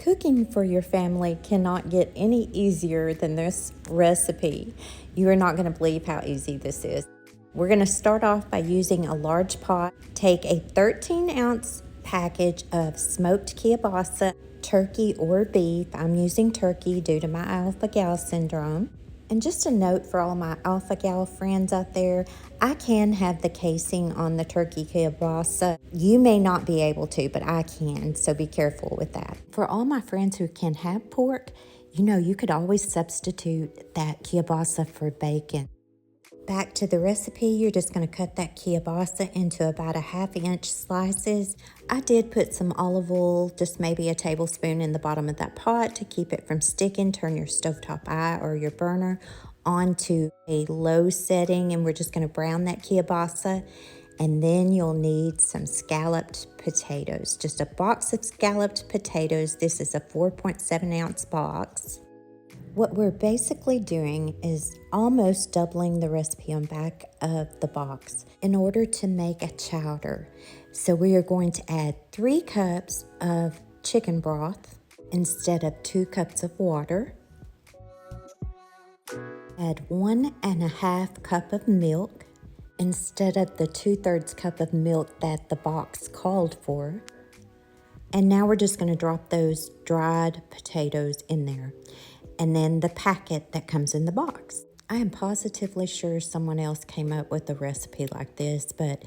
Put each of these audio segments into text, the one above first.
Cooking for your family cannot get any easier than this recipe. You are not going to believe how easy this is. We're going to start off by using a large pot. Take a 13-ounce package of smoked kielbasa, turkey or beef. I'm using turkey due to my alpha-gal syndrome. And just a note for all my alpha-gal friends out there, I can have the casing on the turkey kielbasa. You may not be able to, but I can, so be careful with that. For all my friends who can have pork, you could always substitute that kielbasa for bacon. Back to the recipe, you're just going to cut that kielbasa into about a 1/2-inch slices. I did put some olive oil, just maybe a tablespoon in the bottom of that pot to keep it from sticking. Turn your stovetop eye or your burner onto a low setting, and we're just going to brown that kielbasa. And then you'll need some scalloped potatoes, just a box of scalloped potatoes. This is a 4.7-ounce box. What we're basically doing is almost doubling the recipe on back of the box in order to make a chowder. So we are going to add 3 cups of chicken broth instead of 2 cups of water. Add 1.5 cup of milk instead of the 2/3 cup of milk that the box called for. And now we're just going to drop those dried potatoes in there. And then the packet that comes in the box. I am positively sure someone else came up with a recipe like this, but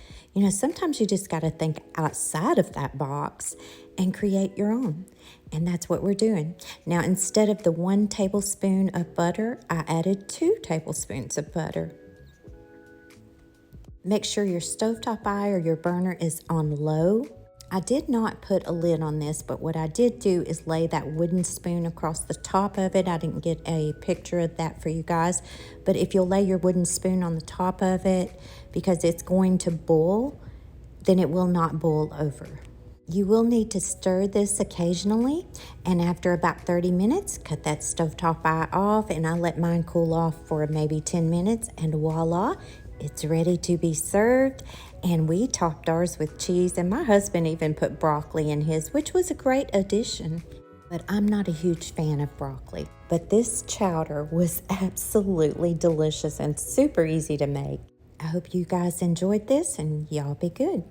sometimes you just got to think outside of that box and create your own. And that's what we're doing. Now, instead of the 1 tablespoon of butter, I added 2 tablespoons of butter. Make sure your stovetop eye or your burner is on low. I did not put a lid on this, but what I did do is lay that wooden spoon across the top of it. I didn't get a picture of that for you guys, but if you'll lay your wooden spoon on the top of it, because it's going to boil, then it will not boil over. You will need to stir this occasionally, and after about 30 minutes, cut that stovetop eye off, and I let mine cool off for maybe 10 minutes, and voila, it's ready to be served. And we topped ours with cheese, and my husband even put broccoli in his, which was a great addition. But I'm not a huge fan of broccoli. But this chowder was absolutely delicious and super easy to make. I hope you guys enjoyed this, and y'all be good.